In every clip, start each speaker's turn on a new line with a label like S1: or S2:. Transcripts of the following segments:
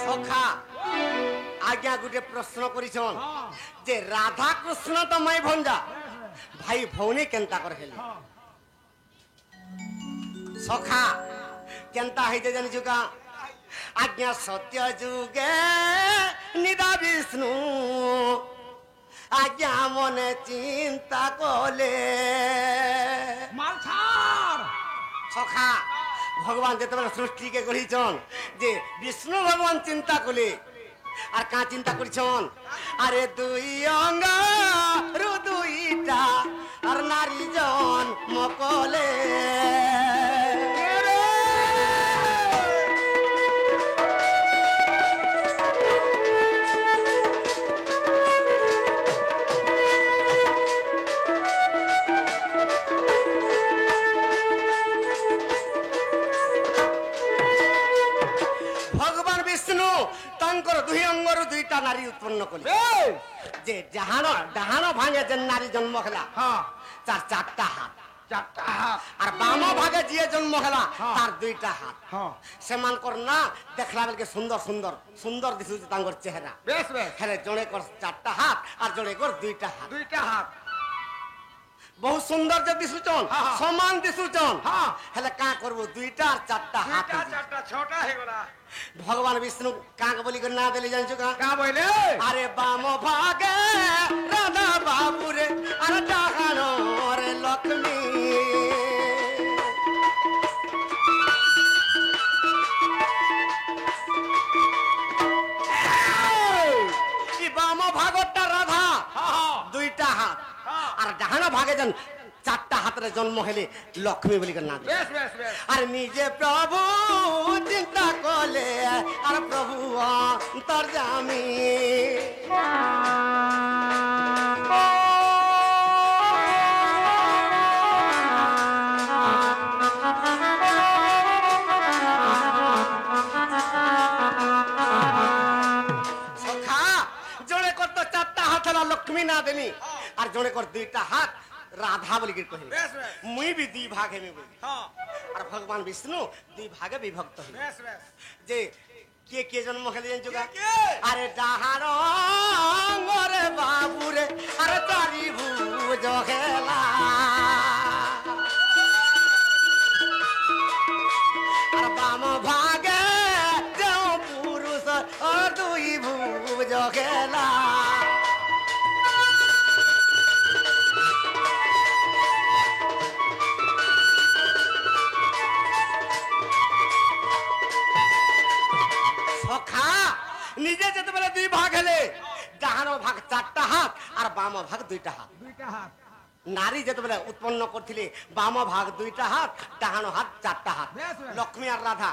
S1: সখা আজ্ঞা গোটে প্রশ্ন করিছন যে রাধা কৃষ্ণ তো মাই ভঞ্জা ভাই ভৌনী কেনতা করে হেলে সখা কেনতা হইতে জানিছু কা আজ্ঞা সত্য যুগে নিদা বিষ্ণু আজ্ঞা মনে চিন্তা কলে সখা ভগবান যেতবেলে সৃষ্টিকে গড়িছন যে বিষ্ণু ভগবান চিন্তা কলে আর কা চিন্তা করিছন আরে দুই অঙ্গ রু দুইটা আর নারী জন মকলে ভগবান বিষ্ণু তাঙ্কর দুই অঙ্গর দুইটা নারী উৎপন্ন কলে যে ডাহাণ ভাঙে যে নারী জন্ম হেলা তার চারটা হাত আর বাম ভাগে যে জন্ম হেলা তার দুইটা হাত সেমানকর না দেখলা বেলকে সুন্দর সুন্দর সুন্দর দিশুছে তাঙ্কর চেহারা হেলে জনে কর চারটা হাত আর জনে কর দুইটা হাত বহু সুন্দর যে দিশুচন সমান দিশুচন হেলে কা করব দুইটা আর চারটা হাত
S2: ছটা হয়ে গলা
S1: ভগবান বিষ্ণু কাক বলি করে না দিলে জানছো
S2: কা বইলে
S1: আরে বাম ভাগে রাধা বাবুরে আর ডাহান রে লক্ষ্মী বাম ভাগটা রাধা দুইটা হাত আর ডাহান ভাগে যেন চারটা হাতের জন্ম হেলে লক্ষ্মী বলি করে না আর নিজে প্রভু চিন্তা করলে আর প্রভু অন্তর জামি সখা জনে করতো চারটা হাত হেলা লক্ষ্মী না দেনি আর জনে কর দুইটা হাত রাধা বলি কহিল মুই বি দুই ভাগ হেমি বলি আর ভগবান বিষ্ণু দুই ভাগে বিভক্ত হইল যে কে কে জন্ম খেলে জানছো গা আরে ডাহার রে বাবুরে আরে চারি ভুজ খেলা আর বাম ভাগে যেও পুরুষ আর দুই ভুজ খেলা সখা নিজে যেতেবেলে দুই ভাগ হেলে ডাহানো ভাগ চারটা হাত আর বাম ভাগ দুইটা হাত নারী যেতেবেলে উৎপন্ন করছিলে বাম ভাগ দুইটা হাত ডাহানো হাত চারটা হাত লক্ষ্মী আর রাধা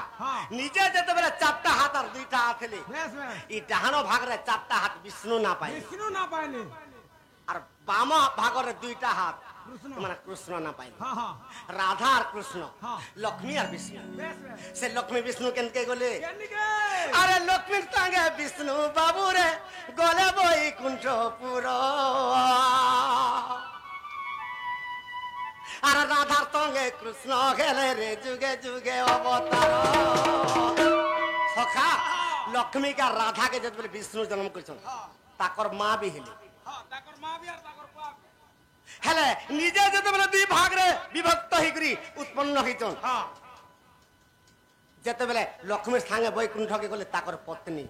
S1: নিজে যেতেবেলে চারটা হাত আর দুইটা হাত হেলে এই ডাহানো ভাগরে চারটা হাত বিষ্ণু না পাইলে আর বাম ভাগরে দুইটা হাত মানে কৃষ্ণ না পাইলে রাধা আর কৃষ্ণ লক্ষ্মী আর বিষ্ণু সে লক্ষ্মী বিষ্ণু কেনকে গলে আরে লক্ষ্মীর সঙ্গে বিষ্ণু বাবুরে গলে বৈকুণ্ঠপুর আর রাধার সঙ্গে কৃষ্ণ গেলে রে যুগে যুগে অবতার সখা লক্ষ্মীকে আর রাধাকে যেতে বিষ্ণু জন্ম করেছেন তাকর মা বি হেলে হেলে নিজে যেতেবেলে দুই ভাগরে বিভক্ত হইকরি উৎপন্ন হইছন যেতেবেলে লক্ষ্মীর সঙ্গে বৈকুণ্ঠকে গলে তাকর পত্নী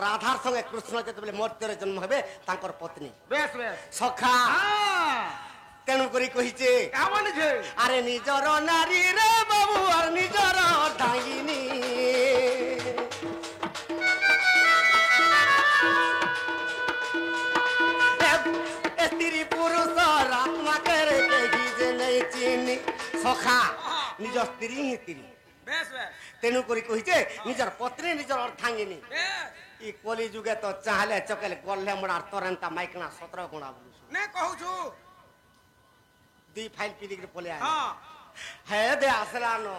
S1: রাধার সঙ্গে কৃষ্ণ যেতেবেলে মর্ত্যরে জন্ম হবে তাকর পত্নী সখা তেণু করি কহিছে আরে নিজর নারী রে বাবু আর নিজর ডাইনি স্ত্রী পুরুষ আত্মাকে যে নেই চিনি সখা নিজ স্ত্রী হি স্ত্রী তেণু করি কহিছে নিজর পত্নী নিজর অর্থাঙ্গিনী ই কলি যুগে তো চাহলে চকেলে গল্লে মোড়ার তরেন্তা মাইকনা 17 গুণা বলুছ
S2: নে কহুছু
S1: দুই ফাইল পিদিকে পলে আয় হ্যাঁ দে আসলা নো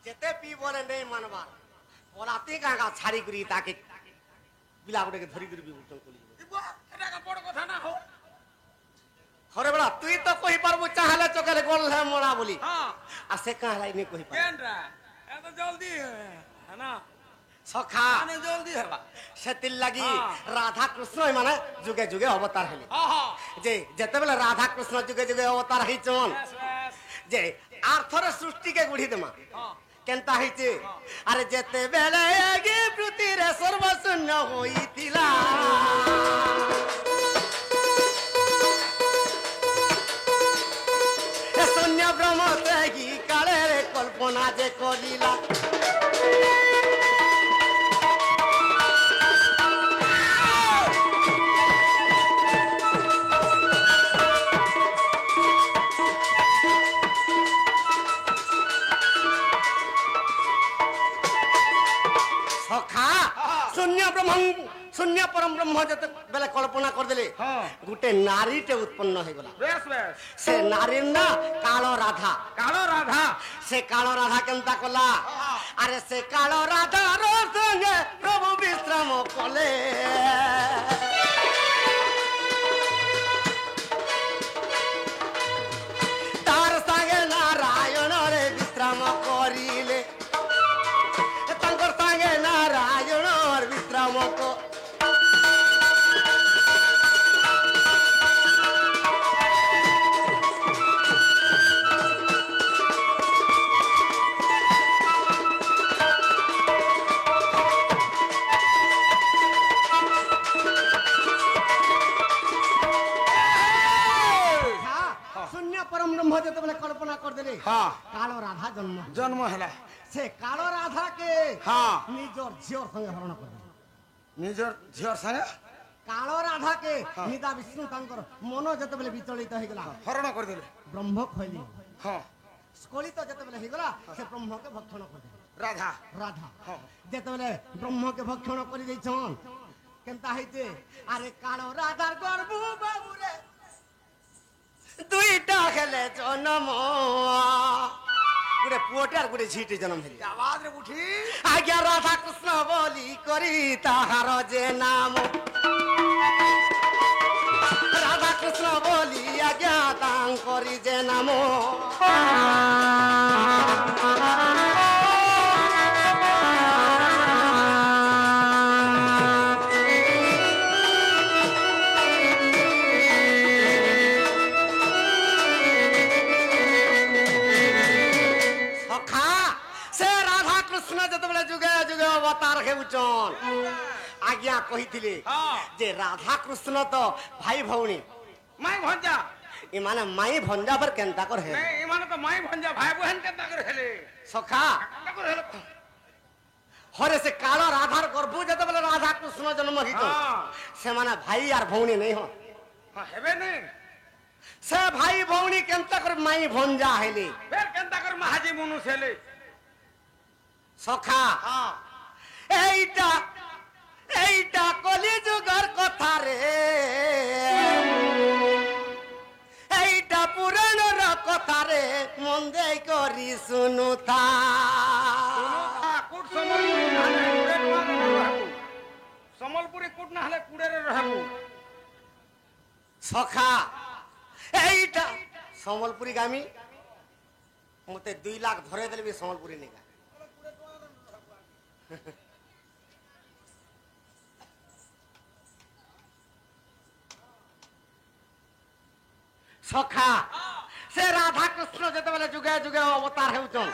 S1: যেতে পি বলে নেই মানবার বলাতে গাগা ছাড়ি করি তাকে বিলাগুড়ে ধরি করি বিভূষণ কলি
S2: এটা বড় কথা না হো
S1: হরে বড়া তুই তো কই পারবো চাহলে চকেলে গল্লে মোড়া বলি আর সে কাহলাই নি কই পার
S2: কেনরা এত জলদি হ্যাঁ না
S1: সখা
S2: মানে জলদি হেবা
S1: সেতির লাগি
S2: হ্যাঁ।
S1: রাধা কৃষ্ণ মানে যুগে যুগে অবতার হেলে
S2: আহা
S1: যে যেতেবেলে রাধা কৃষ্ণ যুগে যুগে অবতার হইছন
S2: বেশ বেশ
S1: যে আর্থর সৃষ্টিকে গুড়ি দেমা
S2: হ্যাঁ
S1: কেনতা হইছে আরে যেতেবেলে আগে পৃথিবীরে সর্বশূন্য হইতিলা শূন্য ব্রহ্ম ত্যাগী কালের কল্পনা যে করিলা সখা শূন্য পরম ব্রহ্ম যেতে বেলে কল্পনা করদেলে
S2: হ্যাঁ
S1: গোটে নারীতে উৎপন্ন হয়ে গলা
S2: বেশ বেশ
S1: সে নারীর না কালো রাধা
S2: কালো রাধা
S1: সে কালো রাধা কেনতা কলা আরে সে কালো রাধার সঙ্গে প্রভু বিশ্রাম কলে তার সঙ্গে নারায়ণরে বিশ্রাম করিলে তাঙ্কর সঙ্গে নারায়ণর বিশ্রাম শূন্য পরম ব্রহ্ম যেতেবেলে কল্পনা করদেলে
S2: হ্যাঁ
S1: কালো রাধা জন্ম
S2: জন্ম হেলা
S1: সে কালো রাধাকে
S2: হ্যাঁ
S1: নিজর ঝিওর সঙ্গে হরণ করবে
S2: নিজর ঝিওর সাথে
S1: কালো রাধাকে নিদা বিষ্ণু তাঙ্কর মন যেতেবেলে বিচলিত হয়ে গলা
S2: হরণ করে দিলে
S1: ব্রহ্ম খৈলি
S2: হ্যাঁ
S1: স্খলিত যেতেবেলে হয়ে গলা সে ব্রহ্মকে ভক্ষণ করে
S2: রাধা
S1: রাধা
S2: হ্যাঁ
S1: যেতেবেলে ব্রহ্মকে ভক্ষণ করে দিয়েছন কেনতা হইতে আরে কালো রাধার গর্ভ বাবুরে দুইটা খেলে জন্ম গোটে পুଅଟେ আর গোটে ଝିଅଟେ জন্ম ହେଲେ
S2: আওয়াজ রে উঠি
S1: আজ্ঞা রাধা কৃষ্ণ বলি করি তাহার যে নাম রাধা কৃষ্ণ বলি আজ্ঞা তাঙ্করি যে নাম সখা সে রাধা কৃষ্ণ যেতেবেলে যুগে যুগে অবতার হেউছন আজ্ঞা কহিଥିଲେ
S2: হ্যাঁ
S1: যে রাধা কৃষ্ণ তো ভাই ভଉଣୀ
S2: মাই ভঞ্জা
S1: এমানে মাই ভঞ্জা পর কেনতা কর হে
S2: নাই এমানে তো মাই ভঞ্জা ভাই বহেন কেনতা করে হেলে
S1: সখা
S2: কেনতা করে হেলে
S1: হরে সে কালো রাধার গর্ভ যেতেবেলে রাধা কৃষ্ণ জন্ম হইত
S2: হ্যাঁ
S1: সেমানে ভাই আর ভଉଣୀ নেই হন
S2: হ্যাঁ হেবে নে
S1: সে ভাই ভଉଣୀ কেনতা করে মাই ভঞ্জা হেলে
S2: ফের কেনতা করে মাহাজি মনুষ হেলে
S1: সখা
S2: হ্যাঁ
S1: এইটা এইটা কলি যুগর কথা রে এইটা পুরাণর কথা রে মন দেই করি শুনুথা
S2: কোট সম্বলপুরি নাহলে কুড়ে নোয়ারে রহবু সম্বলপুরি কোট নাহলে কুড়েরে রহবু
S1: সখা এইটা সম্বলপুরি গামী মতে 2 লাখ ধরে দেলে বি সম্বলপুরি নেগা সখা সে রাধা কৃষ্ণ যেতেবেলে যুগে যুগে অবতার হেউছন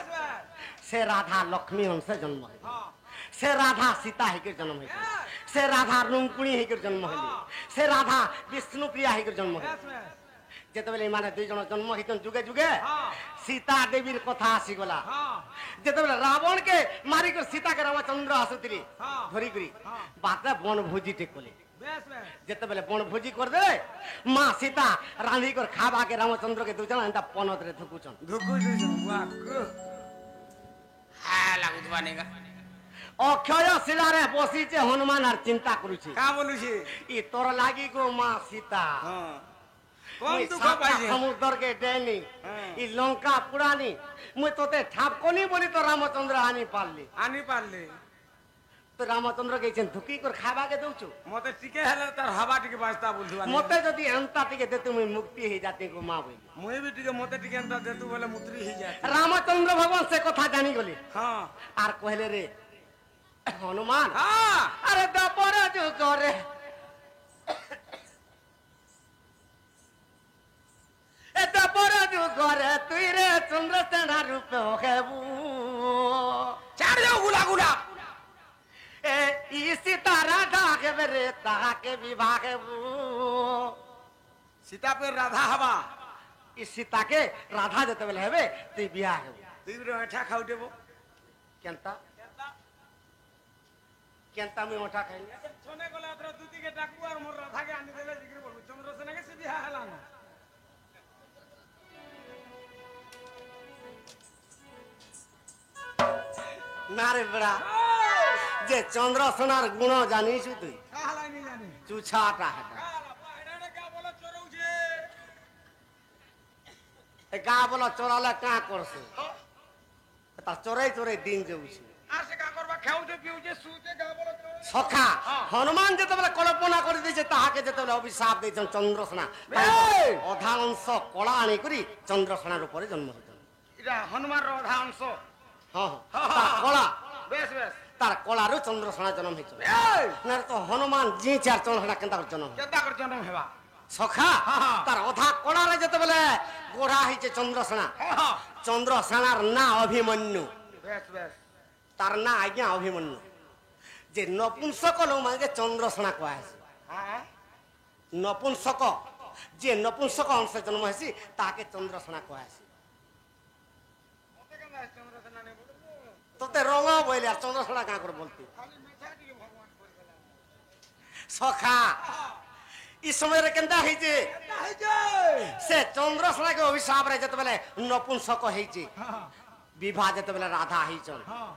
S1: সে রাধা লক্ষ্মী হংসে জন্ম হইল সে রাধা সীতা হইকর জন্ম হইল সে রাধা রুঙ্কুণী হইকর জন্ম হইল সে রাধা বিষ্ণুপ্রিয়া হইকর জন্ম হইল যেতেবেলে মানে 2 জন জন্ম হইছন যুগে যুগে সীতা দেবীর কথা আসিগলা যেতেবেলে রাবণকে মারিকর সীতাকে রামচন্দ্র আসুতিলি ধরি করি বাতে বনভোজিতে কলে যেতেবেলে বনভোজি করদে মা সীতা রাঁধি কর খাবাকে রামচন্দ্রকে দুজন এন্তা পনতরে ধুকুছন
S2: ধুকু দুজন বাক হ্যাঁ লাগুতবা নেগা
S1: অক্ষয় শিলারে বসিছে হনুমান আর চিন্তা করুছে
S2: কা বলুছি
S1: ই তোর লাগি গো মা সীতা
S2: হ্যাঁ কোন
S1: মুই
S2: দুঃখ
S1: সাতটা
S2: পাইছে
S1: সমুদ্রকে ডেনি
S2: হ্যাঁ।
S1: ই লঙ্কা পুরানি মুই তোতে ঠাপকনি বলি তো রামচন্দ্র আনি পারলি
S2: আনি পারলে
S1: তো রামচন্দ্র গেছেন ধুকি করে খাবাকে দউছু
S2: মতে টিকে হেলে তার হাবা টিকে বাজতা বলছু
S1: মতে যদি এন্তা টিকে দে তুমি মুক্তি হই যাতে গো মা বলি
S2: মুই বি টিকে মতে টিকে এন্তা দে তু বলে মুত্রি হি যায়
S1: রামচন্দ্র ভগবান সে কথা জানি গলি
S2: হ্যাঁ
S1: আর কহলে রে হনুমান
S2: হ্যাঁ
S1: আরে দাপর যুগরে এ দাপর যুগরে তুই রে চন্দ্রসেনা রূপে হেবু
S2: চার যাও গুলা গুলা
S1: এ ই সীতারা ডাকবে রে তাহাকে বিবাহ হেবু
S2: সীতাপের রাধা হবা
S1: ই সীতাকে রাধা যেতেবেলে হেবে তুই বিয়া হেবু
S2: তুই এঠা খাও দেব
S1: কেনতা কেনতা আমি ওঠা খাইনি
S2: ছনে গলে তোরা দুদিকে ডাকবো আর মোর রাধাকে আনি দেবে জিগির বলবো চন্দ্রসেনাকে সে বিহা হেলা না
S1: না রে বেড়া যে চন্দ্রসেনার গুণ জানিস তুই
S2: কাহালাই নি জানি
S1: চুছাটা হেটা
S2: এটা কা বলে চরৌছে
S1: এ গা বলা চোরালে কাঁ করছে তার চোরাই চোরাই দিন যাଉଛି
S2: আর সে কা করবা খাউছে পিউছে শুতে কা বলে চরৌছে
S1: সখা হনুমান যেতেবেলে কল্পনা করে দিয়েছে তাহাকে যেতেবেলে অভিশাপ দিয়েছেন চন্দ্রসেনা
S2: এই!
S1: অধা অংশ কলা আনি করি চন্দ্রসেনার উপরে জন্ম হয়েছেন
S2: এটা হনুমানর অধা অংশ
S1: হ্যাঁ তার কলা
S2: বেশ বেশ
S1: তার কলারও চন্দ্রসেনা জন্ম হয়েছিল
S2: এই
S1: না তো হনুমান জি চার চন্দ্রসেনা কেন্দ্র জন্ম হয়েছে
S2: কেতা করে জন্ম হেবা
S1: সখা
S2: হ্যাঁ।
S1: তার অধা কলারে যেতেবেলে গোড়া হয়েছে চন্দ্রসেনা
S2: হ্যাঁ
S1: চন্দ্রসেনার না অভিমন্যু
S2: বেশ বেশ
S1: তার না আজ্ঞা অভিমন্যু যে নপুংসক লোক মানে চন্দ্রসেনা কোয়া হয়েছে
S2: হ্যাঁ
S1: নপুংসক যে নপুংসক অংশে জন্ম হয়েছি তাকে চন্দ্রসেনা কোয়া হয়েছে
S2: মতে কেন চন্দ্রসেনা নে বলবো
S1: তোতে রঙ বইলে আর চন্দ্রসেনা কাঁ করে বলতি
S2: খালি মিঠা দিয়ে ভগবান করে গেলাম
S1: সখা ই সময়ের কেন্তা হয়েছে
S2: কেতা হইছে
S1: সে চন্দ্রসেনাকে অভিশাপ রে যেতেবেলে নপুংসক হয়েছে
S2: হ্যাঁ
S1: বিবাহ যেতেবেলে রাধা হয়েছেন
S2: হ্যাঁ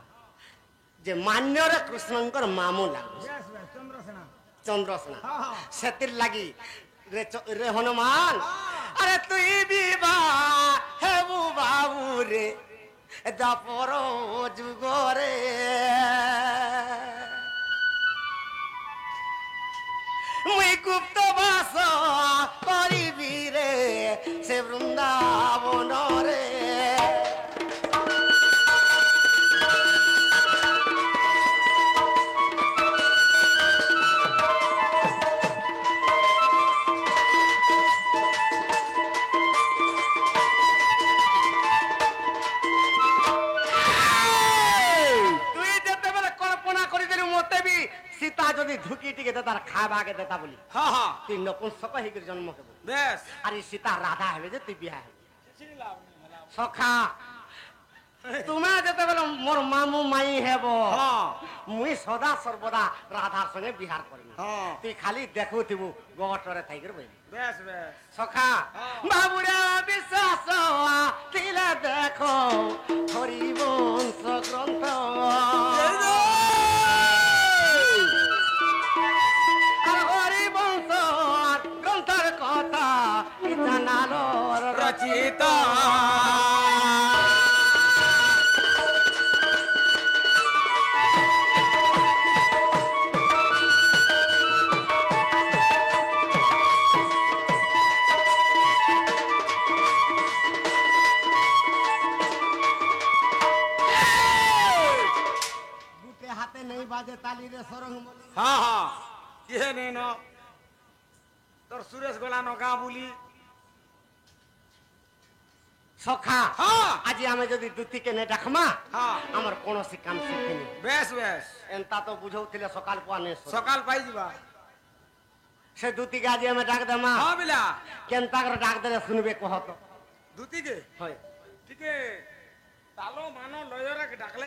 S1: যে মান্যরে কৃষ্ণঙ্কর মামু লাগবে
S2: বেশ বেশ চন্দ্রসেনা
S1: চন্দ্রসেনা
S2: হ্যাঁ
S1: সেতির লাগি রে হনুমান আরে তুই বিবাহ হেবু বাবু রে দাপর যুগরে মুই গুপ্ত বাস করিবি রে সে বৃন্দাবন রে তুই যেতেবেলে কল্পনা করি দিলি মতে বি সীতা যদি ঢুকি টিকে তার খাবা আগে দেতা বলি
S2: হ্যাঁ হ্যাঁ
S1: তুই নপুংসক হইকি জন্ম হব
S2: বেশ
S1: আর এই সীতা রাধা হবে যে তুই বিয়া হবে
S2: চিলাও
S1: সখা তুমি যেতেবেলে মোর মামু মাই হেব
S2: হ্যাঁ
S1: মুই সদা সর্বদা রাধার সঙ্গে বিহার করিনি
S2: হ্যাঁ
S1: তুই খালি দেখুথিবু গটরে থাইকর বইলি
S2: বেশ বেশ
S1: সখা বাবুরা বিশ্বাস দিলে দেখো হরিবংশ গ্রন্থ আর হরিবংশ গ্রন্থের কথা জানালো
S2: রচিত
S1: গুটে হাতে নেই বাজে তালি রে সরং বলি
S2: হ্যাঁ হ্যাঁ কিহে নেই ন তোর সুরেশ গোলানো গাঁ বুলি
S1: সখা
S2: হ্যাঁ
S1: আজি আমি যদি দুতিকে নে ডাকমা
S2: হ্যাঁ
S1: আমার কোনসি কাম শিখিনি
S2: বেশ বেশ
S1: এন্তা তো বুঝাউଥିଲେ সকাল পুয়া নে
S2: সকাল পাই যা
S1: সে দুতিকে আজি আমি ডাক দেমা
S2: হ্যাঁ বিলা
S1: কেনতা করে ডাক দেলে শুনবে কহত
S2: দুতিকে
S1: হয়
S2: টিকে তালো মানো লয়রা ডাকলে